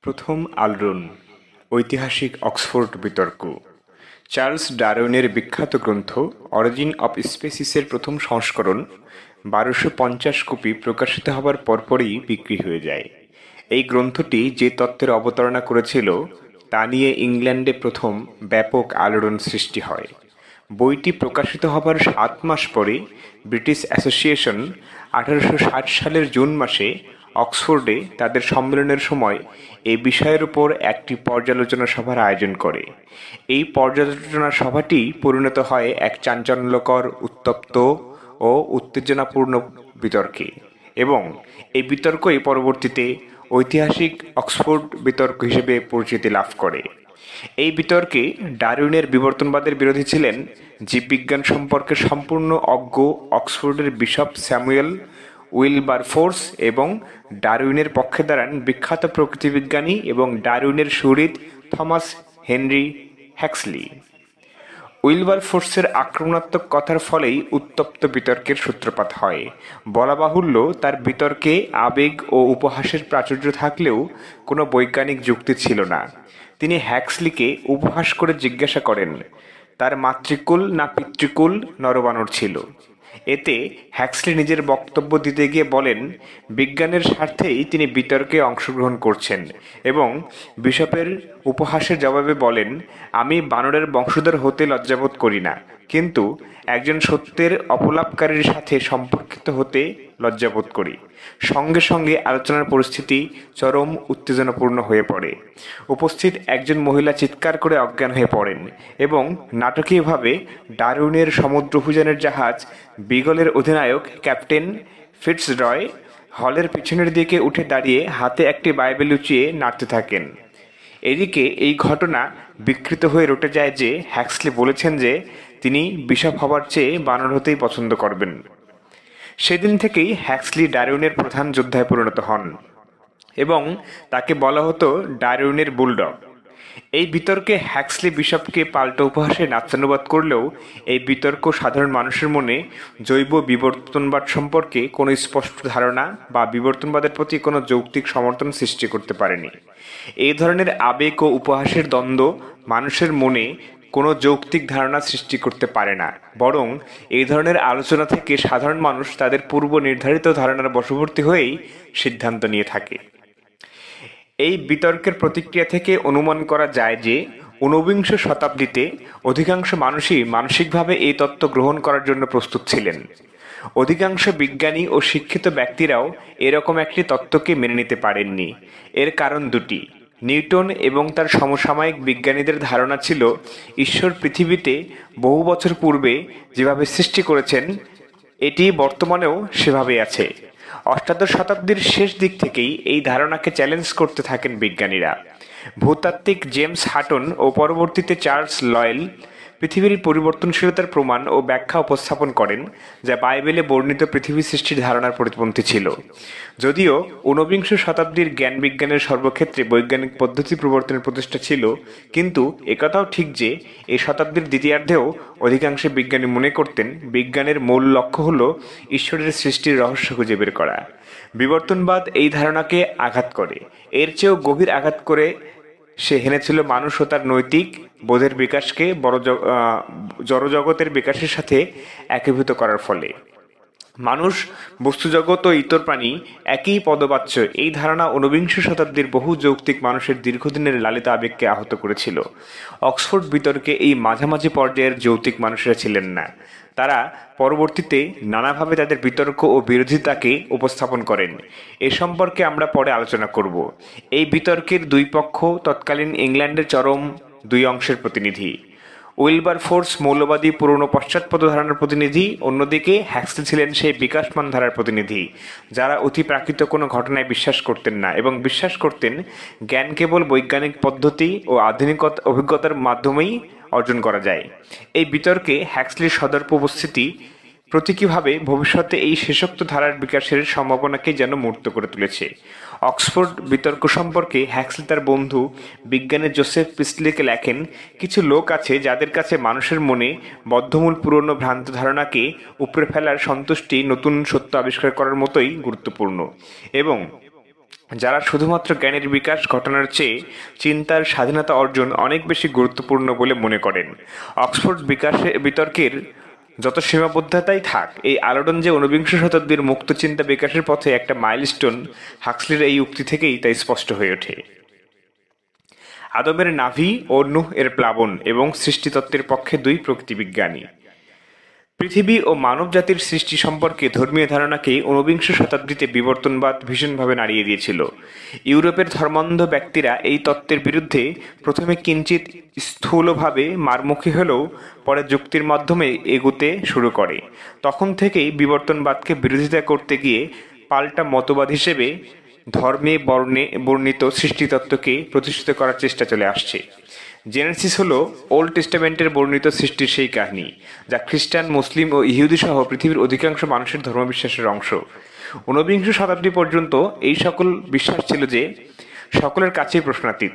প্রথম আলোড়ন ঐতিহাসিক অক্সফোর্ড বিতর্ক। চার্লস ডারউইনের বিখ্যাত গ্রন্থ অরিজিন অব স্পেসিসের প্রথম সংস্করণ 1250 কপি প্রকাশিত হবার পরপরই বিক্রি হয়ে যায়। এই গ্রন্থটি যে তত্ত্বের অবতারণা করেছিল তা নিয়ে ইংল্যান্ডে প্রথম ব্যাপক আলোড়ন সৃষ্টি হয়। বইটি প্রকাশিত হবার 7 মাস পরে ব্রিটিশ অ্যাসোসিয়েশন 1860 সালের জুন মাসে অক্সফোর্ডে তাদের সম্মেলনের সময় এই বিষয়ের উপর একটি পর্যালোচনা সভার আয়োজন করে। এই পর্যালোচনা সভাটি পরিণত হয় এক চাঞ্চল্যকর, উত্তপ্ত ও উত্তেজনাপূর্ণ বিতর্কে, এবং এই বিতর্কই পরবর্তীতে ঐতিহাসিক অক্সফোর্ড বিতর্ক হিসেবে পরিচিতি লাভ করে। এই বিতর্কে ডারউইনের বিবর্তনবাদের বিরোধী ছিলেন জীববিজ্ঞান সম্পর্কে সম্পূর্ণ অজ্ঞ অক্সফোর্ডের বিশপ স্যামুয়েল উইলবারফোর্স, এবং ডারউইনের পক্ষে দাঁড়ান বিখ্যাত প্রকৃতিবিজ্ঞানী এবং ডারউইনের সুহৃদ থমাস হেনরি হ্যাক্সলি। উইলবারফোর্সের আক্রমণাত্মক কথার ফলেই উত্তপ্ত বিতর্কের সূত্রপাত হয়। বলা বাহুল্য, তার বিতর্কে আবেগ ও উপহাসের প্রাচুর্য থাকলেও কোনো বৈজ্ঞানিক যুক্তি ছিল না। তিনি হ্যাক্সলিকে উপহাস করে জিজ্ঞাসা করেন, তার মাতৃকুল না পিতৃকুল নরবানর ছিল। এতে হ্যাক্সলি নিজের বক্তব্য দিতে গিয়ে বলেন, বিজ্ঞানের স্বার্থেই তিনি বিতর্কে অংশগ্রহণ করছেন, এবং বিশপের উপহাসের জবাবে বলেন, আমি বানরের বংশধর হতে লজ্জাবোধ করি না, কিন্তু একজন সত্যের অপলাপকারীর সাথে সম্পর্কিত হতে লজ্জাবোধ করি। সঙ্গে সঙ্গে আলোচনার পরিস্থিতি চরম উত্তেজনাপূর্ণ হয়ে পড়ে। উপস্থিত একজন মহিলা চিৎকার করে অজ্ঞান হয়ে পড়েন, এবং নাটকীয়ভাবে ডারউইনের সমুদ্র অভিযানের জাহাজ বিগলের অধিনায়ক ক্যাপ্টেন ফিটজরয় হলের পিছনের দিকে উঠে দাঁড়িয়ে হাতে একটি বাইবেল উঁচিয়ে নাড়তে থাকেন। এদিকে এই ঘটনা বিকৃত হয়ে রটে যায় যে হ্যাক্সলি বলেছেন যে তিনি বিশপ হবার চেয়ে বানর হতেই পছন্দ করবেন। সেদিন থেকেই হ্যাক্সলি ডারউইনের প্রধান যোদ্ধায় পরিণত হন, এবং তাকে বলা হতো ডারউইনের বুলডগ। এই বিতর্কে হ্যাক্সলি বিশপকে পাল্টা উপহাসে নাস্তানুবাদ করলেও এই বিতর্ক সাধারণ মানুষের মনে জৈব বিবর্তনবাদ সম্পর্কে কোনো স্পষ্ট ধারণা বা বিবর্তনবাদের প্রতি কোনো যৌক্তিক সমর্থন সৃষ্টি করতে পারেনি। এই ধরনের আবেগ ও উপহাসের দ্বন্দ্ব মানুষের মনে কোনো যৌক্তিক ধারণা সৃষ্টি করতে পারে না, বরং এই ধরনের আলোচনা থেকে সাধারণ মানুষ তাদের পূর্ব নির্ধারিত ধারণার বশবর্তী হয়েই সিদ্ধান্ত নিয়ে থাকে। এই বিতর্কের প্রতিক্রিয়া থেকে অনুমান করা যায় যে ঊনবিংশ শতাব্দীতে অধিকাংশ মানুষই মানসিকভাবে এই তত্ত্ব গ্রহণ করার জন্য প্রস্তুত ছিলেন। অধিকাংশ বিজ্ঞানী ও শিক্ষিত ব্যক্তিরাও এরকম একটি তত্ত্বকে মেনে নিতে পারেননি। এর কারণ দুটি। নিউটন এবং তার সমসাময়িক বিজ্ঞানীদের ধারণা ছিল ঈশ্বর পৃথিবীতে বহু বছর পূর্বে যেভাবে সৃষ্টি করেছেন এটি বর্তমানেও সেভাবেই আছে। অষ্টাদশ শতাব্দীর শেষ দিক থেকেই এই ধারণাকে চ্যালেঞ্জ করতে থাকেন বিজ্ঞানীরা। ভূতাত্ত্বিক জেমস হাটন ও পরবর্তীতে চার্লস লয়েল পৃথিবীর পরিবর্তনশীলতার প্রমাণ ও ব্যাখ্যা উপস্থাপন করেন, যা বাইবেলে বর্ণিত পৃথিবী সৃষ্টির ধারণার পরিপন্থী ছিল। যদিও ঊনবিংশ শতাব্দীর জ্ঞান বিজ্ঞানের সর্বক্ষেত্রে বৈজ্ঞানিক পদ্ধতি প্রবর্তনের প্রচেষ্টা ছিল, কিন্তু একথাও ঠিক যে এই শতাব্দীর দ্বিতীয়ার্ধেও অধিকাংশ বিজ্ঞানী মনে করতেন বিজ্ঞানের মূল লক্ষ্য হল ঈশ্বরের সৃষ্টির রহস্য খুঁজে বের করা। বিবর্তনবাদ এই ধারণাকে আঘাত করে, এর চেয়েও গভীর আঘাত করে। সে হেনেছিল মানুষ ও তার নৈতিক বোধের বিকাশকে জড়জগতের বিকাশের সাথে একীভূত করার ফলে। মানুষ, বস্তুজগৎ ও ইতর প্রাণী একই পদবাচ্য, এই ধারণা ঊনবিংশ শতাব্দীর বহু যৌক্তিক মানুষের দীর্ঘদিনের লালিত আবেগকে আহত করেছিল। অক্সফোর্ড বিতর্কে এই মাঝামাঝি পর্যায়ের যৌক্তিক মানুষেরা ছিলেন না। তারা পরবর্তীতে নানাভাবে তাদের বিতর্ক ও বিরোধিতাকে উপস্থাপন করেন। এ সম্পর্কে আমরা পরে আলোচনা করব। এই বিতর্কের দুই পক্ষ তৎকালীন ইংল্যান্ডের চরম দুই অংশের প্রতিনিধি। উইলবারফোর্স মৌলবাদী পুরনো পশ্চাৎপদ ধারণার প্রতিনিধি, অন্যদিকে হ্যাক্সলি ছিলেন সেই বিকাশমান ধারার প্রতিনিধি, যারা অতি প্রাকৃত কোনো ঘটনায় বিশ্বাস করতেন না এবং বিশ্বাস করতেন জ্ঞান কেবল বৈজ্ঞানিক পদ্ধতি ও আধুনিক অভিজ্ঞতার মাধ্যমেই অর্জন করা যায়। এই বিতর্কে হ্যাক্সলির সদর্প উপস্থিতি প্রতীকীভাবে ভবিষ্যতে এই শেষোক্ত ধারার বিকাশের সম্ভাবনাকে যেন মূর্ত করে তুলেছে। অক্সফোর্ড বিতর্ক সম্পর্কে হ্যাক্সলি তার বন্ধু বিজ্ঞানী জোসেফ প্রিস্টলিকে লেখেন, কিছু লোক আছে যাদের কাছে মানুষের মনে বদ্ধমূল পুরনো ভ্রান্ত ধারণাকে উপড়ে ফেলার সন্তুষ্টি নতুন সত্য আবিষ্কার করার মতোই গুরুত্বপূর্ণ, এবং যারা শুধুমাত্র জ্ঞানের বিকাশ ঘটানোর চেয়ে চিন্তার স্বাধীনতা অর্জন অনেক বেশি গুরুত্বপূর্ণ বলে মনে করেন। অক্সফোর্ড বিতর্কের যত সীমাবদ্ধতাই থাক, এই আলোড়ন যে ঊনবিংশ শতাব্দীর মুক্ত চিন্তা বিকাশের পথে একটা মাইলস্টোন, হাক্সলির এই উক্তি থেকেই তাই স্পষ্ট হয়ে ওঠে। আদমের নাভি ও নূহ এর প্লাবন এবং সৃষ্টিতত্ত্বের পক্ষে দুই প্রকৃতিবিজ্ঞানী। পৃথিবী ও মানব জাতির সৃষ্টি সম্পর্কে ধর্মীয় ধারণাকে ঊনবিংশ শতাব্দীতে বিবর্তনবাদ ভীষণভাবে নাড়িয়ে দিয়েছিল। ইউরোপের ধর্মান্ধ ব্যক্তিরা এই তত্ত্বের বিরুদ্ধে প্রথমে কিঞ্চিত স্থূলভাবে মারমুখী হলেও পরে যুক্তির মাধ্যমে এগুতে শুরু করে। তখন থেকেই বিবর্তনবাদকে বিরোধিতা করতে গিয়ে পাল্টা মতবাদ হিসেবে ধর্মে বর্ণিত সৃষ্টিতত্ত্বকে প্রতিষ্ঠিত করার চেষ্টা চলে আসছে। জেনেসিস হলো ওল্ড টেস্টামেন্টের বর্ণিত সৃষ্টির সেই কাহিনী, যা খ্রিস্টান, মুসলিম ও ইহুদি সহ পৃথিবীর অধিকাংশ মানুষের ধর্মবিশ্বাসের অংশ। ঊনবিংশ শতাব্দী পর্যন্ত এই সকল বিশ্বাস ছিল যে সকলের কাছেই প্রশ্নাতীত।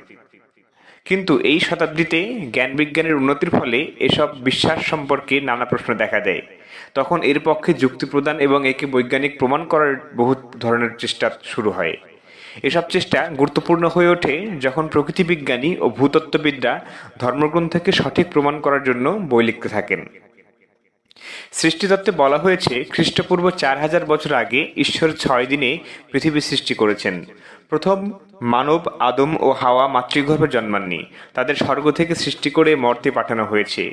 কিন্তু এই শতাব্দীতে জ্ঞান বিজ্ঞানের উন্নতির ফলে এসব বিশ্বাস সম্পর্কে নানা প্রশ্ন দেখা দেয়। তখন এর পক্ষে যুক্তি প্রদান এবং একে বৈজ্ঞানিক প্রমাণ করার বহু ধরনের চেষ্টা শুরু হয়। এসব চেষ্টা গুরুত্বপূর্ণ হয়ে ওঠে যখন প্রকৃতিবিজ্ঞানী ও ভূতত্ত্ববিদরা ধর্মগ্রন্থকে সঠিক প্রমাণ করার জন্য বই লিখতে থাকেন। সৃষ্টিতত্ত্বে বলা হয়েছে খ্রিস্টপূর্ব 4000 বছর আগে ঈশ্বর 6 দিনে পৃথিবী সৃষ্টি করেছেন। প্রথম মানব আদম ও হাওয়া মাতৃগর্ভে জন্মাননি, তাদের স্বর্গ থেকে সৃষ্টি করে মর্তে পাঠানো হয়েছে।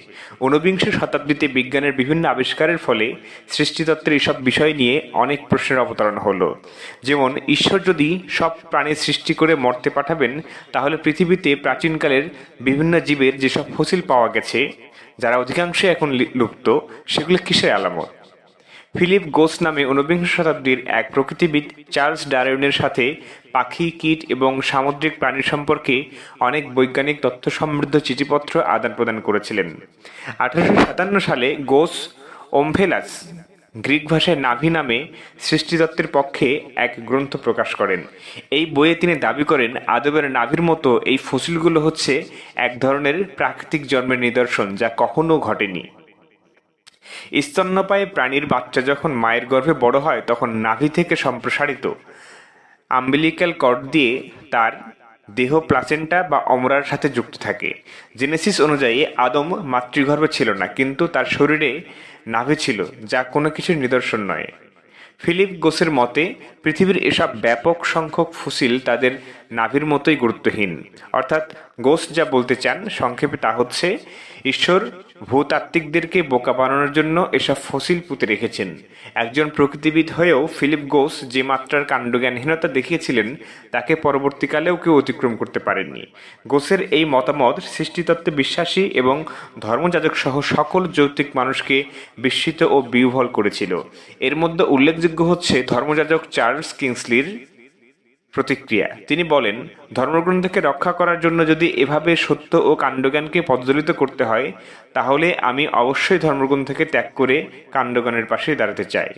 ঊনবিংশ শতাব্দীতে বিজ্ঞানের বিভিন্ন আবিষ্কারের ফলে সৃষ্টিতত্ত্বের এসব বিষয় নিয়ে অনেক প্রশ্নের অবতারণ হলো। যেমন, ঈশ্বর যদি সব প্রাণী সৃষ্টি করে মর্তে পাঠাবেন, তাহলে পৃথিবীতে প্রাচীনকালের বিভিন্ন জীবের যেসব ফসিল পাওয়া গেছে, যারা অধিকাংশই এখন লুপ্ত, সেগুলো কিসের আলামত? ফিলিপ গোস নামে ঊনবিংশ শতাব্দীর এক প্রকৃতিবিদ চার্লস ডারউইনের সাথে পাখি, কীট এবং সামুদ্রিক প্রাণী সম্পর্কে অনেক বৈজ্ঞানিক তথ্য সমৃদ্ধ চিঠিপত্র আদান প্রদান করেছিলেন। 1857 সালে গোস ওমফেলাস, গ্রিক ভাষায় নাভি নামে সৃষ্টিতত্ত্বের পক্ষে এক গ্রন্থ প্রকাশ করেন। এই বইয়ে তিনি দাবি করেন আদমের নাভির মতো এই ফসিলগুলো হচ্ছে এক ধরনের প্রাকৃতিক জন্মের নিদর্শন, যা কখনো ঘটেনি। স্তন্যপায়ী প্রাণীর বাচ্চা যখন মায়ের গর্ভে বড় হয়, তখন নাভি থেকে সম্প্রসারিত আম্বিলিক্যাল কর্ড দিয়ে তার দেহ প্লাসেন্টা বা অমরার সাথে যুক্ত থাকে। জেনেসিস অনুযায়ী আদম মাতৃগর্ভে ছিল না, কিন্তু তার শরীরে নাভি ছিল, যা কোনো কিছুর নিদর্শন নয়। ফিলিপ গোসের মতে পৃথিবীর এসব ব্যাপক সংখ্যক ফসিল তাদের নাভির মতোই গুরুত্বহীন। অর্থাৎ গোস যা বলতে চান সংক্ষেপে তা হচ্ছে, ঈশ্বর ভূতাত্ত্বিকদেরকে বোকা বানানোর জন্য এসব ফসিল পুঁতে রেখেছেন। একজন প্রকৃতিবিদ হয়েও ফিলিপ গোস যে মাত্রার কাণ্ডজ্ঞানহীনতা দেখিয়েছিলেন, তাকে পরবর্তীকালেও কেউ অতিক্রম করতে পারেননি। গোসের এই মতামত সৃষ্টিতত্ত্বে বিশ্বাসী এবং ধর্মযাজক সহ সকল যৌক্তিক মানুষকে বিস্মিত ও বিহ্বল করেছিল। এর মধ্যে উল্লেখযোগ্য হচ্ছে ধর্মযাজক চার্লস কিংসলির প্রতিক্রিয়া। তিনি বলেন, ধর্মগ্রন্থকে রক্ষা করার জন্য যদি এভাবে সত্য ও কাণ্ডজ্ঞানকে পদদলিত করতে হয়, তাহলে আমি অবশ্যই ধর্মগ্রন্থকে ত্যাগ করে কাণ্ডজ্ঞানের পাশে দাঁড়াতে চাই।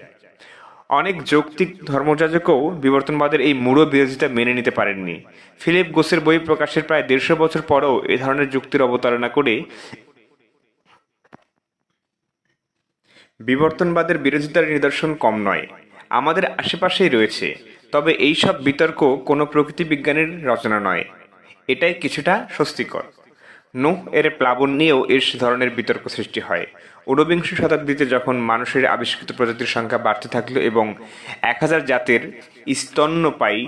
অনেক যৌক্তিক ধর্মযাজকও বিবর্তনবাদের এই মূঢ় বিরোধিতা মেনে নিতে পারেননি। ফিলিপ গোসের বই প্রকাশের প্রায় 150 বছর পরেও এ ধরনের যুক্তির অবতারণা করে বিবর্তনবাদের বিরোধিতার নিদর্শন কম নয়, আমাদের আশেপাশেই রয়েছে। তবে এই সব বিতর্ক কোনো প্রকৃতি বিজ্ঞানের রচনা নয়, এটাই কিছুটা স্বস্তিকর। নূহ এর প্লাবন নিয়েও এর ধরনের বিতর্ক সৃষ্টি হয়। ঊনবিংশ শতাব্দীতে যখন মানুষের আবিষ্কৃত প্রজাতির সংখ্যা বাড়তে থাকলো এবং 1000 জাতের স্তন্যপায়ী,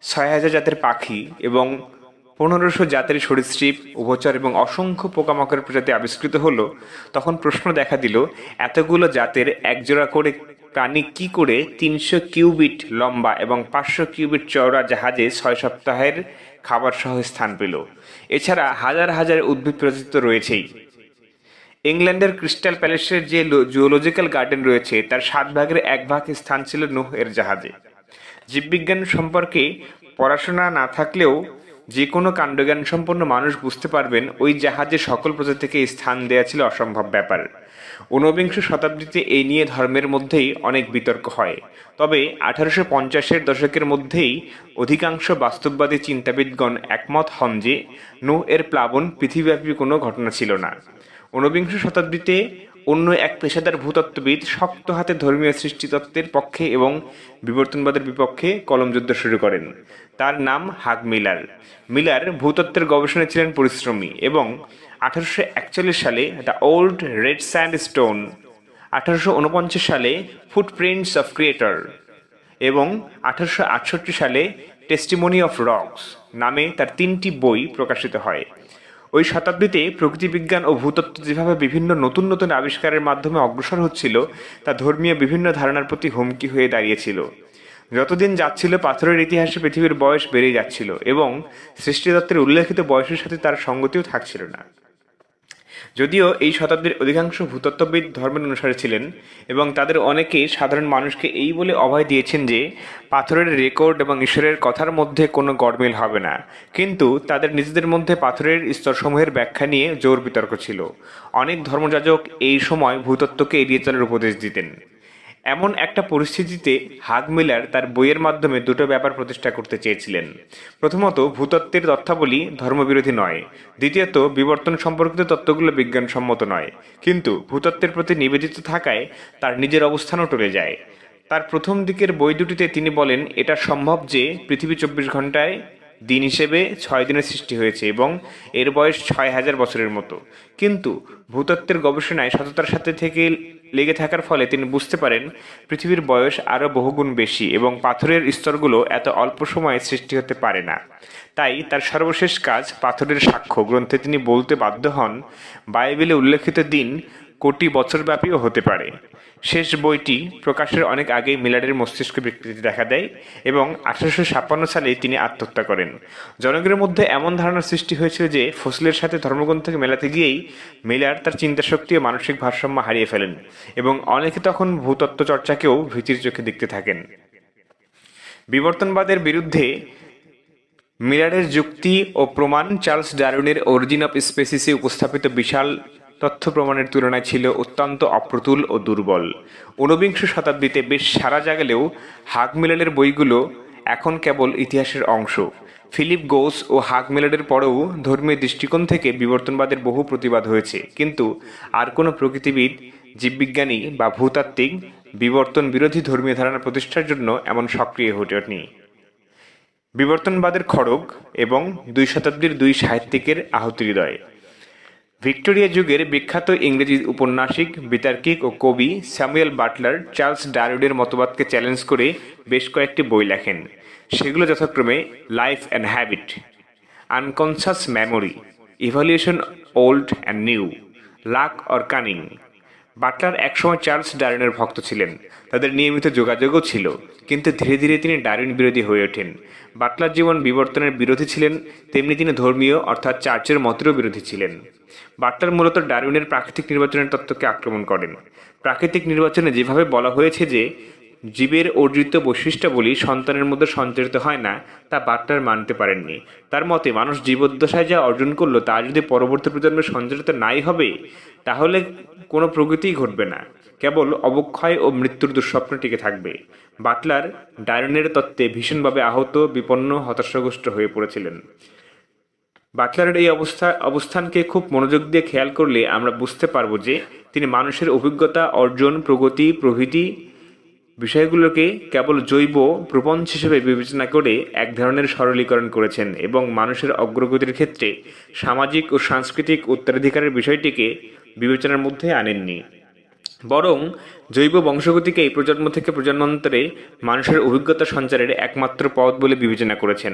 6000 জাতের পাখি এবং 1500 জাতের সরীসৃপ, উভচর এবং অসংখ্য পোকামাকড়ের প্রজাতি আবিষ্কৃত হলো, তখন প্রশ্ন দেখা দিল, এতগুলো জাতের একজোড়া করে প্রাণী কি করে 300 কিউবিট লম্বা এবং 500 কিউবিট চওড়া জাহাজে 6 সপ্তাহের খাবার সহ স্থান পেল? এছাড়া হাজার হাজার উদ্ভিদ প্রজাতি তো রয়েছেই। ইংল্যান্ডের ক্রিস্টাল প্যালেসের যে জুওলজিক্যাল গার্ডেন রয়েছে, তার 7 ভাগের 1 ভাগ স্থান ছিল নূহ এর জাহাজে। জীববিজ্ঞান সম্পর্কে পড়াশোনা না থাকলেও যে কোনো কাণ্ডজ্ঞান সম্পন্ন মানুষ বুঝতে পারবেন, ওই জাহাজে সকল প্রজাতিকে স্থান দেওয়া ছিল অসম্ভব ব্যাপার। ঊনবিংশ শতাব্দীতে এই নিয়ে ধর্মের মধ্যেই অনেক বিতর্ক হয়। তবে 1850-এর দশকের মধ্যেই অধিকাংশ বাস্তববাদী চিন্তাবিদগণ একমত হন যে নূহ এর প্লাবন পৃথিবীব্যাপী কোনো ঘটনা ছিল না। ঊনবিংশ শতাব্দীতে অন্য এক পেশাদার ভূতত্ত্ববিদ শক্ত হাতে ধর্মীয় সৃষ্টিতত্ত্বের পক্ষে এবং বিবর্তনবাদের বিপক্ষে কলমযুদ্ধ শুরু করেন। তার নাম হাগ মিলার। মিলার ভূতত্ত্বের গবেষণায় ছিলেন পরিশ্রমী এবং 1841 সালে the old red sandstone, 1849 সালে ফুটপ্রিন্টস অফ ক্রিয়েটর এবং 1868 সালে টেস্টিমনি অফ রকস নামে তার 3টি বই প্রকাশিত হয়। ওই শতাব্দীতে প্রকৃতিবিজ্ঞান ও ভূতত্ত্ব যেভাবে বিভিন্ন নতুন নতুন আবিষ্কারের মাধ্যমে অগ্রসর হচ্ছিল, তা ধর্মীয় বিভিন্ন ধারণার প্রতি হুমকি হয়ে দাঁড়িয়েছিল। যতদিন যাচ্ছিল পাথরের ইতিহাসে পৃথিবীর বয়স বেড়ে যাচ্ছিল এবং সৃষ্টিতত্ত্বের উল্লেখিত বয়সের সাথে তার সঙ্গতিও থাকছিল না। যদিও এই শতাব্দীর অধিকাংশ ভূতত্ত্ববিদ ধর্মের অনুসারী ছিলেন এবং তাদের অনেকে সাধারণ মানুষকে এই বলে অভয় দিয়েছেন যে পাথরের রেকর্ড এবং ঈশ্বরের কথার মধ্যে কোনো গড়মিল হবে না, কিন্তু তাদের নিজেদের মধ্যে পাথরের স্তরসমূহের ব্যাখ্যা নিয়ে জোর বিতর্ক ছিল। অনেক ধর্মযাজক এই সময় ভূতত্ত্বকে এড়িয়ে চলার উপদেশ দিতেন। এমন একটা পরিস্থিতিতে হাগ মিলার তার বইয়ের মাধ্যমে দুটো ব্যাপার প্রতিষ্ঠা করতে চেয়েছিলেন। প্রথমত, ভূতত্ত্বের তথ্যাবলী ধর্মবিরোধী নয়। দ্বিতীয়ত, বিবর্তন সম্পর্কিত তত্ত্বগুলো বিজ্ঞানসম্মত নয়, কিন্তু ভূতত্ত্বের প্রতি নিবেদিত থাকায় তার নিজের অবস্থানও টলে যায়। তার প্রথম দিকের বই দুটিতে তিনি বলেন এটা সম্ভব যে পৃথিবী 24 ঘন্টায় দিন হিসেবে 6 দিনের সৃষ্টি হয়েছে এবং এর বয়স 6000 বছরের মতো। কিন্তু ভূতত্ত্বের গবেষণায় সততার সাথে থেকে লেগে থাকার ফলে তিনি বুঝতে পারেন পৃথিবীর বয়স আরও বহুগুণ বেশি এবং পাথরের স্তরগুলো এত অল্প সময়ে সৃষ্টি হতে পারে না। তাই তার সর্বশেষ কাজ পাথরের সাক্ষ্য গ্রন্থে তিনি বলতে বাধ্য হন বাইবেলে উল্লেখিত দিন কোটি বছরব্যাপীও হতে পারে। শেষ বইটি প্রকাশের অনেক আগেই মিলারের মস্তিষ্ক বিকৃতি দেখা দেয় এবং 1856 সালে তিনি আত্মহত্যা করেন। জনগণের মধ্যে এমন ধারণার সৃষ্টি হয়েছিল যে ফসিলের সাথে ধর্মগ্রন্থকে মেলাতে গিয়েই মিলার তার চিন্তাশক্তি ও মানসিক ভারসাম্য হারিয়ে ফেলেন এবং অনেকে তখন ভূতত্ত্ব চর্চাকেও ভীতির চোখে দেখতে থাকেন। বিবর্তনবাদের বিরুদ্ধে মিলারের যুক্তি ও প্রমাণ চার্লস ডারউইনের অরিজিন অফ স্পেসিসে উপস্থাপিত বিশাল তথ্য প্রমাণের তুলনায় ছিল অত্যন্ত অপ্রতুল ও দুর্বল। 19বিংশ শতাব্দীতে বেশ সাড়া জাগালেও হাগ মিলারের বইগুলো এখন কেবল ইতিহাসের অংশ। ফিলিপ গোস ও হাগ মিলারের পরেও ধর্মীয় দৃষ্টিকোণ থেকে বিবর্তনবাদের বহু প্রতিবাদ হয়েছে, কিন্তু আর কোনো প্রকৃতিবিদ, জীববিজ্ঞানী বা ভূতাত্ত্বিক বিবর্তন বিরোধী ধর্মীয় ধারণা প্রতিষ্ঠার জন্য এমন সক্রিয় হয়ে ওঠেনি। বিবর্তনবাদের খড়গ এবং 2 শতাব্দীর 2 সাহিত্যিকের আহুতি হৃদয়। ভিক্টোরিয়া যুগের বিখ্যাত ইংরেজি উপন্যাসিক, বিতার্কিক ও কবি স্যামুয়েল বাটলার চার্লস ডারউইনের মতবাদকে চ্যালেঞ্জ করে বেশ কয়েকটি বই লেখেন। সেগুলো যথাক্রমে life and habit, unconscious memory, evaluation old and new, luck or cunning. Butler একসময় চার্লস ডারউইনের ভক্ত ছিলেন, তাদের নিয়মিত যোগাযোগও ছিল, কিন্তু ধীরে ধীরে তিনি ডারউইন বিরোধী হয়ে ওঠেন। বাটলার যেমন বিবর্তনের বিরোধী ছিলেন, তেমনি তিনি ধর্মীয় অর্থাৎ চার্চের মতেরও বিরোধী ছিলেন। বাটলার মূলত ডারউইনের প্রাকৃতিক নির্বাচনের তত্ত্বকে আক্রমণ করেন। প্রাকৃতিক নির্বাচনে যেভাবে বলা হয়েছে যে জীবের অর্জিত বৈশিষ্ট্যাবলী সন্তানের মধ্যে সঞ্চারিত হয় না, তা বাটলার মানতে পারেননি। তার মতে মানুষ জীবদ্দশায় যা অর্জন করলো তা যদি পরবর্তী প্রজন্মে সঞ্চারিত নাই হবে, তাহলে কোনো প্রগতিই ঘটবে না, কেবল অবক্ষয় ও মৃত্যুর দুঃস্বপ্ন টিকে থাকবে। বাটলার ডারউইনের তত্ত্বে ভীষণভাবে আহত, বিপন্ন, হতাশাগ্রস্ত হয়ে পড়েছিলেন। বাটলারের এই অবস্থানকে খুব মনোযোগ দিয়ে খেয়াল করলে আমরা বুঝতে পারব যে তিনি মানুষের অভিজ্ঞতা অর্জন, প্রগতি প্রভৃতি বিষয়গুলোকে কেবল জৈব প্রপঞ্চ হিসেবে বিবেচনা করে এক ধরনের সরলীকরণ করেছেন এবং মানুষের অগ্রগতির ক্ষেত্রে সামাজিক ও সাংস্কৃতিক উত্তরাধিকারের বিষয়টিকে বিবেচনার মধ্যে আনেননি, বরং জৈব বংশগতিকে এই প্রজন্ম থেকে প্রজন্মান্তরে মানুষের অভিজ্ঞতা সঞ্চারের একমাত্র পথ বলে বিবেচনা করেছেন।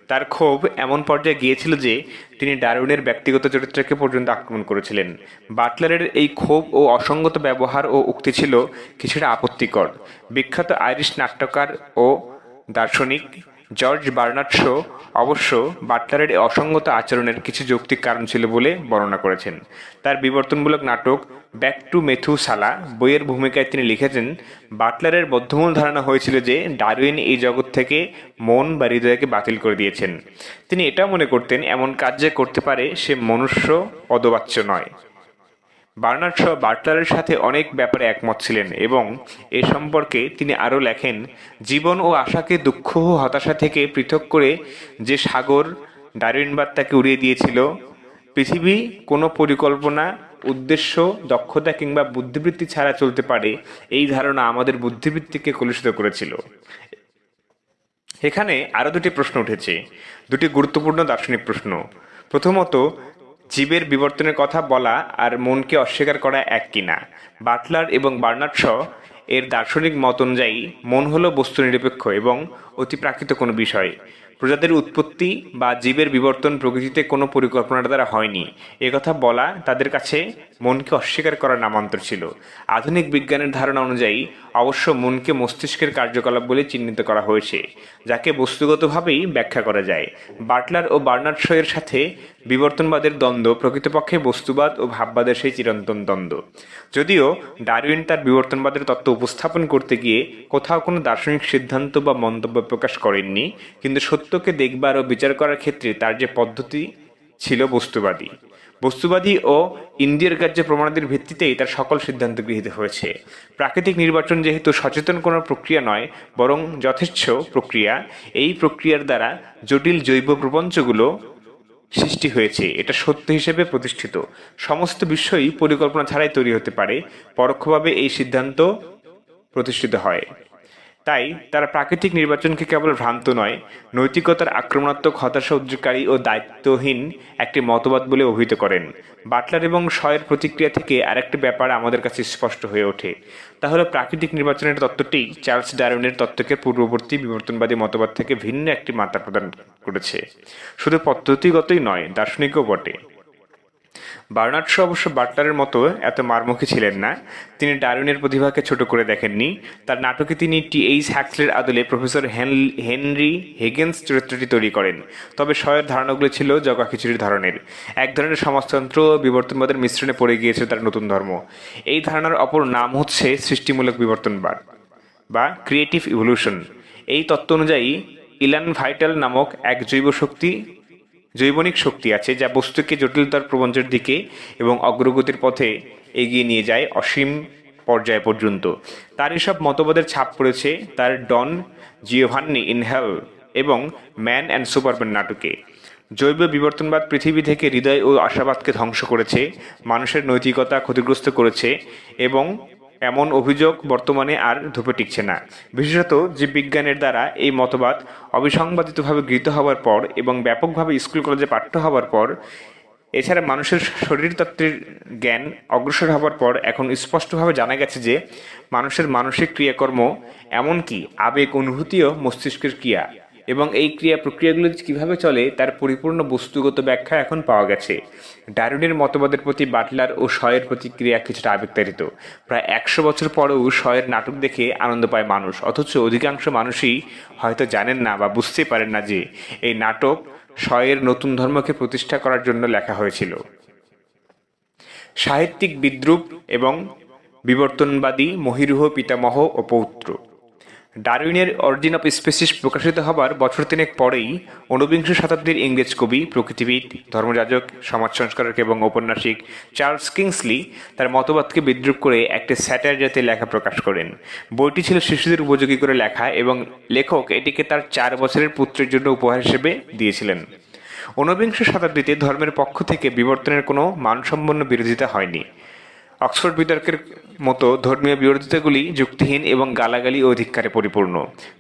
তার ক্ষোভ এমন পর্যায়ে গিয়েছিল যে তিনি ডারউইনের ব্যক্তিগত চরিত্রকে পর্যন্ত আক্রমণ করেছিলেন। বাটলারের এই ক্ষোভ ও অসঙ্গত ব্যবহার ও উক্তি ছিল কিছুটা আপত্তিকর। বিখ্যাত আইরিশ নাট্যকার ও দার্শনিক জর্জ বার্নার্ড শো অবশ্য বাটলারের এই অসঙ্গত আচরণের কিছু যৌক্তিক কারণ ছিল বলে বর্ণনা করেছেন। তার বিবর্তনমূলক নাটক ব্যাক টু মেথুসালা বইয়ের ভূমিকায় তিনি লিখেছেন, বাটলারের বদ্ধমূল ধারণা হয়েছিল যে ডারউইন এই জগৎ থেকে মন বা হৃদয়কে বাতিল করে দিয়েছেন। তিনি এটাও মনে করতেন এমন কাজ যে করতে পারে সে মনুষ্য পদবাচ্য নয়। বার্নার্ড শ বাটলারের সাথে অনেক ব্যাপারে একমত ছিলেন এবং এ সম্পর্কে তিনি আরও লেখেন, জীবন ও আশাকে দুঃখ ও হতাশা থেকে পৃথক করে যে সাগর ডারউইনবাদ তাকে উড়িয়ে দিয়েছিল, পৃথিবী কোনো পরিকল্পনা উদ্দেশ্য, দক্ষতা কিংবা বুদ্ধিবৃত্তি ছাড়া চলতে পারে, এই ধারণা আমাদের বুদ্ধিবৃত্তিকে কলুষিত করেছিল। এখানে আরো দুটি প্রশ্ন উঠেছে, দুটি গুরুত্বপূর্ণ দার্শনিক প্রশ্ন। প্রথমত, জীবের বিবর্তনের কথা বলা আর মনকে অস্বীকার করা এক কিনা। বাটলার এবং বার্নার্ড শ এর দার্শনিক মত অনুযায়ী মন হলো বস্তু নিরপেক্ষ এবং অতিপ্রাকৃত কোনো বিষয়। প্রজাতির উৎপত্তি বা জীবের বিবর্তন প্রকৃতিতে কোনো পরিকল্পনার দ্বারা হয়নি, একথা বলা তাদের কাছে মনকে অস্বীকার করার নামান্তর ছিল। আধুনিক বিজ্ঞানের ধারণা অনুযায়ী অবশ্য মনকে মস্তিষ্কের কার্যকলাপ বলে চিহ্নিত করা হয়েছে, যাকে বস্তুগতভাবেই ব্যাখ্যা করা যায়। বাটলার ও বার্নার্ড শ এর সাথে বিবর্তনবাদের দ্বন্দ্ব প্রকৃতপক্ষে বস্তুবাদ ও ভাববাদের সেই চিরন্তন দ্বন্দ্ব। যদিও ডারউইন তার বিবর্তনবাদের তত্ত্ব উপস্থাপন করতে গিয়ে কোথাও কোনো দার্শনিক সিদ্ধান্ত বা মন্তব্য প্রকাশ করেননি, কিন্তু সত্যকে দেখবার ও বিচার করার ক্ষেত্রে তার যে পদ্ধতি ছিল বস্তুবাদী ও ইন্দ্রিয়ের কার্য প্রমাণাদির ভিত্তিতেই তার সকল সিদ্ধান্ত গৃহীত হয়েছে। প্রাকৃতিক নির্বাচন যেহেতু সচেতন কোনো প্রক্রিয়া নয়, বরং যথেচ্ছ প্রক্রিয়া, এই প্রক্রিয়ার দ্বারা জটিল জৈব প্রপঞ্চগুলো সৃষ্টি হয়েছে, এটা সত্য হিসেবে প্রতিষ্ঠিত। সমস্ত বিশ্বই পরিকল্পনা ছাড়াই তৈরি হতে পারে, পরোক্ষভাবে এই সিদ্ধান্ত প্রতিষ্ঠিত হয়। তাই তারা প্রাকৃতিক নির্বাচনকে কেবল ভ্রান্ত নয়, নৈতিকতার আক্রমণাত্মক, হতাশা উদ্রেককারী ও দায়িত্বহীন একটি মতবাদ বলে অভিহিত করেন। বাটলার এবং শয়ের প্রতিক্রিয়া থেকে আরেকটি ব্যাপার আমাদের কাছে স্পষ্ট হয়ে ওঠে, তা হলো প্রাকৃতিক নির্বাচনের তত্ত্বটি চার্লস ডারউইনের তত্ত্বকে পূর্ববর্তী বিবর্তনবাদী মতবাদ থেকে ভিন্ন একটি মাত্রা প্রদান করেছে। শুধু পদ্ধতিগতই নয়, দার্শনিকও বটে। বার্নার্ড শ অবশ্য বাটলারের মতো এত মারমুখী ছিলেন না। তিনি ডারউইনের প্রতিভাকে ছোট করে দেখেননি। তার নাটকে তিনি টি.এইচ. হ্যাক্সলির আদলে প্রফেসর হেনরি হিগিন্স চরিত্রটি তৈরি করেন। তবে শয়ের ধারণাগুলি ছিল জগা খিচুড়ির ধরনের, এক ধরনের সমাজতন্ত্র ও বিবর্তনবাদের মিশ্রণে পড়ে গিয়েছে তার নতুন ধর্ম। এই ধারণার অপর নাম হচ্ছে সৃষ্টিমূলক বিবর্তনবাদ বা ক্রিয়েটিভ ইভলিউশন। এই তত্ত্ব অনুযায়ী ইলান ভাইটাল নামক এক জৈবনিক শক্তি আছে, যা বস্তুকে জটিলতার প্রপঞ্চের দিকে এবং অগ্রগতির পথে এগিয়ে নিয়ে যায় অসীম পর্যায় পর্যন্ত। তার এসব মতবাদের ছাপ পড়েছে তার ডন জিওভান্নি ইন হেল এবং ম্যান অ্যান্ড সুপারম্যান নাটকে। জৈব বিবর্তনবাদ পৃথিবী থেকে হৃদয় ও আশাবাদকে ধ্বংস করেছে, মানুষের নৈতিকতা ক্ষতিগ্রস্ত করেছে এবং এমন অভিযোগ বর্তমানে আর ধুপে টিকছে না। বিশেষত জীববিজ্ঞানের দ্বারা এই মতবাদ অবিসংবাদিতভাবে গৃহীত হওয়ার পর এবং ব্যাপকভাবে স্কুল কলেজে পাঠ্য হওয়ার পর, এছাড়া মানুষের শরীরতত্ত্বের জ্ঞান অগ্রসর হওয়ার পর এখন স্পষ্টভাবে জানা গেছে যে মানুষের মানসিক ক্রিয়াকর্ম, এমনকি আবেগ অনুভূতিও মস্তিষ্কের ক্রিয়া, এবং এই ক্রিয়া প্রক্রিয়াগুলো কিভাবে চলে তার পরিপূর্ণ বস্তুগত ব্যাখ্যা এখন পাওয়া গেছে। ডারউইনের মতবাদের প্রতি বাটলার ও শয়ের প্রতিক্রিয়া কিছুটা আবেগতাড়িত। প্রায় 100 বছর পরেও শয়ের নাটক দেখে আনন্দ পায় মানুষ, অথচ অধিকাংশ মানুষই হয়তো জানেন না বা বুঝতে পারেন না যে এই নাটক শয়ের নতুন ধর্মকে প্রতিষ্ঠা করার জন্য লেখা হয়েছিল। সাহিত্যিক বিদ্রূপ এবং বিবর্তনবাদী মহীরুহ পিতামহ ও পৌত্র। ডারউইনের অরিজিন অফ স্পেসিস প্রকাশিত হবার বছর তিনেক পরেই ঊনবিংশ শতাব্দীর ইংরেজ কবি, প্রকৃতিবিদ, ধর্মযাজক, সমাজ সংস্কারক এবং ঔপন্যাসিক চার্লস কিংসলি তার মতবাদকে বিদ্রূপ করে একটি স্যাটায়ার জাতীয় লেখা প্রকাশ করেন। বইটি ছিল শিশুদের উপযোগী করে লেখা এবং লেখক এটিকে তার 4 বছরের পুত্রের জন্য উপহার হিসেবে দিয়েছিলেন। ঊনবিংশ শতাব্দীতে ধর্মের পক্ষ থেকে বিবর্তনের কোনো মানসম্পন্ন বিরোধিতা হয়নি। অক্সফোর্ড বিতর্কের মতো ধর্মীয় বিরোধিতাগুলি যুক্তিহীন এবং গালাগালি ও ধিক্কারে পরিপূর্ণ।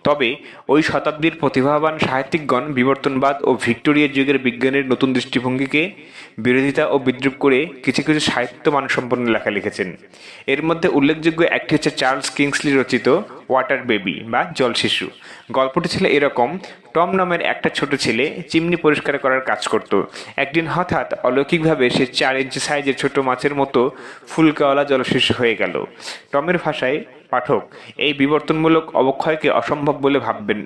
তবে ওই শতাব্দীর প্রতিভাবান সাহিত্যিকগণ বিবর্তনবাদ ও ভিক্টোরিয়া যুগের বিজ্ঞানের নতুন দৃষ্টিভঙ্গিকে বিরোধিতা ও বিদ্রূপ করে কিছু কিছু সাহিত্য মানসম্পন্ন লেখা লিখেছেন। এর মধ্যে উল্লেখযোগ্য একটি হচ্ছে চার্লস কিংসলি রচিত ওয়াটার বেবি বা জল শিশু। গল্পটি ছিল এরকম: টম নামের একটা ছোট ছেলে চিমনি পরিষ্কার করার কাজ করত। একদিন হঠাৎ অলৌকিকভাবে সে 4 ইঞ্চি সাইজের ছোট মাছের মতো ফুলকাওয়ালা জলশিশু হয়ে গেল। টমের ভাষায় পাঠক এই বিবর্তনমূলক অবক্ষয়কে অসম্ভব বলে ভাববেন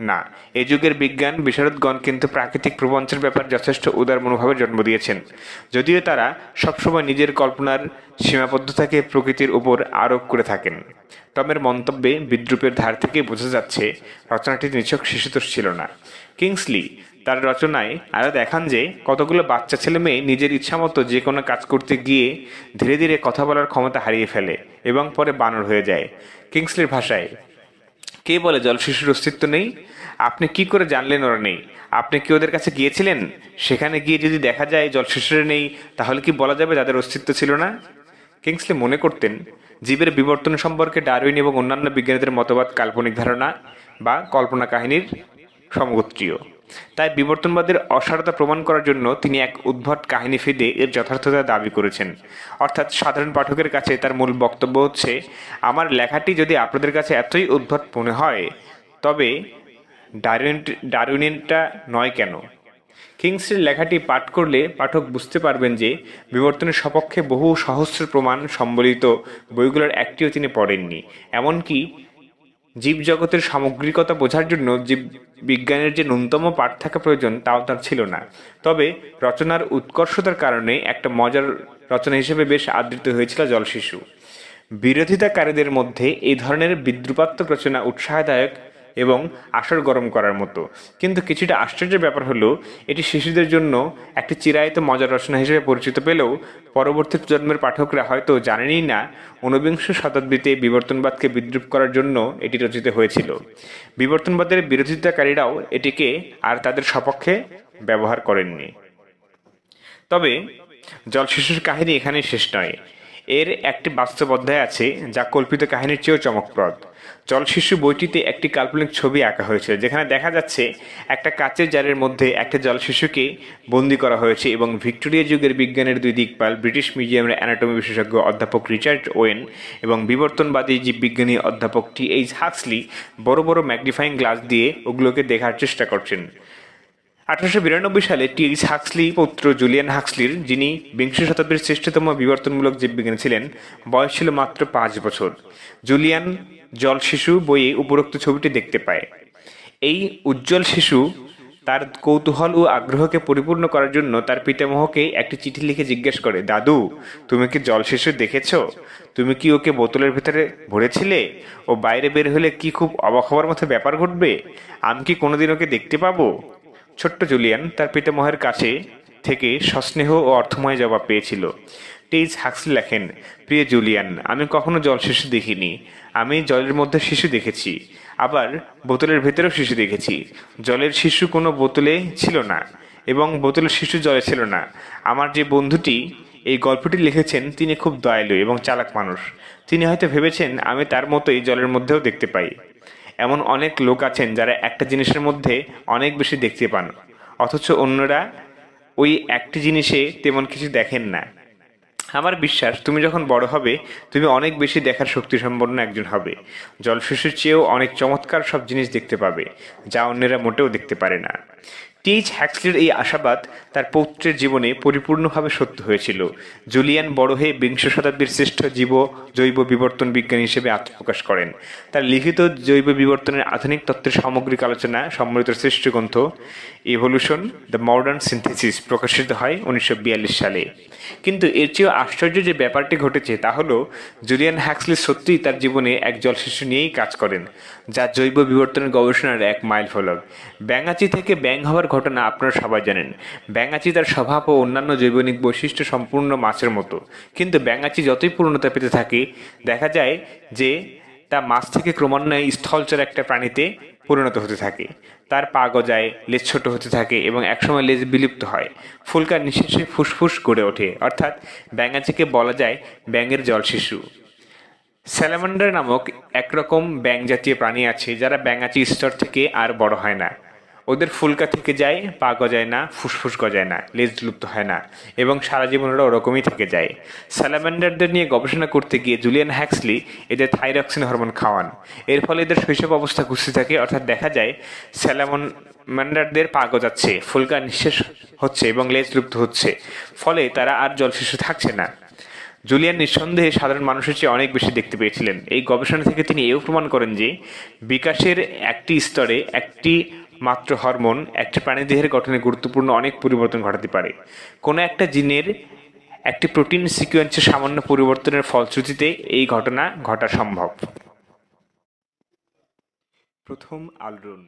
না। এ যুগের বিজ্ঞান বিশারদগণ কিন্তু প্রাকৃতিক প্রপঞ্চের ব্যাপারে যথেষ্ট উদার মনোভাবের জন্ম দিয়েছেন, যদিও তারা সবসময় নিজের কল্পনার সীমাবদ্ধতাকে প্রকৃতির উপর আরোপ করে থাকেন। টমের মন্তব্যে বিদ্রূপের ধার থেকে বোঝা যাচ্ছে রচনাটি নিছক শিশুতোষ ছিল না। কিংসলি তার রচনায় আরও দেখান যে কতগুলো বাচ্চা ছেলে মেয়ে নিজের ইচ্ছামতো যে কোনো কাজ করতে গিয়ে ধীরে ধীরে কথা বলার ক্ষমতা হারিয়ে ফেলে এবং পরে বানর হয়ে যায়। কিংসলির ভাষায়, কে বলে জল শিশুর অস্তিত্ব নেই? আপনি কি করে জানলেন ওরা নেই? আপনি কি ওদের কাছে গিয়েছিলেন? সেখানে গিয়ে যদি দেখা যায় জলশিশুরা নেই, তাহলে কি বলা যাবে তাদের অস্তিত্ব ছিল না? কিংসলে মনে করতেন জীবের বিবর্তন সম্পর্কে ডারউইন এবং অন্যান্য বিজ্ঞানীদের মতবাদ কাল্পনিক ধারণা বা কল্পনা কাহিনীর সমগোত্রীয়। তাই বিবর্তনবাদের অসারতা প্রমাণ করার জন্য তিনি এক উদ্ভট কাহিনী ফেদে এর যথার্থতা দাবি করেছেন। অর্থাৎ সাধারণ পাঠকের কাছে তার মূল বক্তব্য হচ্ছে, আমার লেখাটি যদি আপনাদের কাছে এতই উদ্ভট মনে হয়, তবে ডারউইনটা নয় কেন? কিংসলের লেখাটি পাঠ করলে পাঠক বুঝতে পারবেন যে বিবর্তনের সপক্ষে বহু সহস্র প্রমাণ সম্বলিত বইগুলোর একটিও তিনি পড়েননি। এমনকি জীবজগতের সামগ্রিকতা বোঝার জন্য জীব বিজ্ঞানের যে ন্যূনতম পাঠ থাকা প্রয়োজন তাও তার ছিল না। তবে রচনার উৎকর্ষতার কারণে একটা মজার রচনা হিসেবে বেশ আদৃত হয়েছিল জলশিশু। বিরোধিতাকারীদের মধ্যে এই ধরনের বিদ্রুপাত্মক রচনা উৎসাহদায়ক এবং আসর গরম করার মতো, কিন্তু কিছুটা আশ্চর্যের ব্যাপার হলো এটি শিশুদের জন্য একটি চিরায়ত মজার রচনা হিসেবে পরিচিত পেলেও পরবর্তী প্রজন্মের পাঠকরা হয়তো জানেনই না ঊনবিংশ শতাব্দীতে বিবর্তনবাদকে বিদ্রুপ করার জন্য এটি রচিত হয়েছিল। বিবর্তনবাদের বিরোধিতাকারীরাও এটিকে আর তাদের সপক্ষে ব্যবহার করেননি। তবে জলশিশুর কাহিনী এখানেই শেষ নয়। এর একটি বাস্তব অধ্যায় আছে যা কল্পিত কাহিনীর চেয়েও চমকপ্রদ। জলশিশু বইটিতে একটি কাল্পনিক ছবি আঁকা হয়েছে, যেখানে দেখা যাচ্ছে একটা কাচের জারের মধ্যে একটা জলশিশুকে বন্দি করা হয়েছে এবং ভিক্টোরিয়া যুগের বিজ্ঞানের দুই দিকপাল ব্রিটিশ মিউজিয়ামের অ্যানাটমি বিশেষজ্ঞ অধ্যাপক রিচার্ড ওয়েন এবং বিবর্তনবাদী জীববিজ্ঞানী অধ্যাপক টি.এইচ. হাক্সলি বড় বড় ম্যাগনিফাইং গ্লাস দিয়ে ওগুলোকে দেখার চেষ্টা করছেন। 1892 সালে টি.এইচ. হাক্সলি পুত্র জুলিয়ান হাক্সলির, যিনি বিংশ শতাব্দীর শ্রেষ্ঠতম বিবর্তনমূলক জীববিজ্ঞানী ছিলেন, বয়স ছিল মাত্র 5 বছর। জুলিয়ান জলশিশু বইয়ে উপরোক্ত ছবিটি দেখতে পায়। এই উজ্জ্বল শিশু তার কৌতূহল ও আগ্রহকে পরিপূর্ণ করার জন্য তার পিতামহকে একটি চিঠি লিখে জিজ্ঞেস করে, দাদু, তুমি কি জলশিশু দেখেছ? তুমি কি ওকে বোতলের ভেতরে ভরেছিলে? ও বাইরে বের হলে কি খুব অবাক হওয়ার মতো ব্যাপার ঘটবে? আমি কি কোনোদিন ওকে দেখতে পাবো? ছোট্ট জুলিয়ান তার পিতামহের কাছে থেকে সস্নেহ ও অর্থময় জবাব পেয়েছিল। টি.এইচ. হাক্সলি লেখেন, প্রিয় জুলিয়ান, আমি কখনো জলশিশু দেখিনি। আমি জলের মধ্যে শিশু দেখেছি, আবার বোতলের ভেতরেও শিশু দেখেছি। জলের শিশু কোনো বোতলে ছিল না এবং বোতলের শিশু জলে ছিল না। আমার যে বন্ধুটি এই গল্পটি লিখেছেন তিনি খুব দয়ালু এবং চালাক মানুষ। তিনি হয়তো ভেবেছেন আমি তার মতোই জলের মধ্যেও দেখতে পাই। এমন অনেক লোক আছেন যারা একটা জিনিসের মধ্যে অনেক বেশি দেখতে পান, অথচ অন্যরা ওই একটি জিনিসে তেমন কিছু দেখেন না। আমার বিশ্বাস তুমি যখন বড় হবে তুমি অনেক বেশি দেখার শক্তি সম্পন্ন একজন হবে। জলশিশুর চেয়েও অনেক চমৎকার সব জিনিস দেখতে পাবে, যা অন্যেরা মোটেও দেখতে পারে না। টি.এইচ. হাক্সলির এই আশাবাদ তার পৌত্রের জীবনে পরিপূর্ণভাবে সত্য হয়েছিল। জুলিয়ান বড় হয়ে বিংশ শতাব্দীর শ্রেষ্ঠ জৈব বিবর্তন বিজ্ঞানী হিসেবে আত্মপ্রকাশ করেন। তার লিখিত জৈব বিবর্তনের আধুনিক তত্ত্বের সামগ্রিক আলোচনা সম্বলিত শ্রেষ্ঠ গ্রন্থ ইভলিউশন দ্য মডার্ন সিনথেসিস প্রকাশিত হয় 1942 সালে। কিন্তু এর চেয়েও আশ্চর্য যে ব্যাপারটি ঘটেছে তা হলো জুলিয়ান হাক্সলি সত্যিই তার জীবনে এক জলশিশু নিয়েই কাজ করেন, যা জৈব বিবর্তনের গবেষণার এক মাইল ফলক। ব্যাঙাচি থেকে ব্যাঙ হওয়ার ঘটনা আপনারা সবাই জানেন। ব্যাঙাচি তার স্বভাব ও অন্যান্য জৈবনিক বৈশিষ্ট্য সম্পূর্ণ মাছের মতো, কিন্তু ব্যাঙাচি যতই পূর্ণতা পেতে থাকে দেখা যায় যে তা মাছ থেকে ক্রমান্বয়ে স্থলচর একটা প্রাণীতে পরিণত হতে থাকে। তার পা গজায়, লেজ ছোট হতে থাকে এবং একসময় লেজ বিলুপ্ত হয়। ফুলকার নিঃশেষে ফুসফুস গড়ে ওঠে, অর্থাৎ ব্যাঙাচিকে বলা যায় ব্যাঙের জলশিশু। স্যালামান্ডার নামক একরকম ব্যাঙ জাতীয় প্রাণী আছে যারা ব্যাঙাচি স্তর থেকে আর বড় হয় না। ওদের ফুলকা থেকে যায়, পা গজায় না, ফুসফুস গজায় না, লেজ লুপ্ত হয় না এবং সারা জীবন ওরা ওরকমই থেকে যায়। স্যালামান্ডারদের নিয়ে গবেষণা করতে গিয়ে জুলিয়ান হাক্সলি এদের থাইরক্সিন হরমোন খাওয়ান। এর ফলে এদের শৈশব অবস্থা ঘুরতে থাকে, অর্থাৎ দেখা যায় স্যালামান্ডারদের পা গজাচ্ছে, ফুলকা নিঃশেষ হচ্ছে এবং লেজ লুপ্ত হচ্ছে, ফলে তারা আর জলশিশু থাকছে না। জুলিয়ান নিঃসন্দেহে সাধারণ মানুষের চেয়ে অনেক বেশি দেখতে পেয়েছিলেন। এই গবেষণা থেকে তিনি এও প্রমাণ করেন যে বিকাশের একটি স্তরে একটি মাত্র হরমোন একটি প্রাণীদেহের গঠনে গুরুত্বপূর্ণ অনেক পরিবর্তন ঘটাতে পারে। কোনো একটা জিনের একটি প্রোটিন সিকোয়েন্সের সামান্য পরিবর্তনের ফলশ্রুতিতে এই ঘটনা ঘটা সম্ভব। প্রথম আলোড়ন।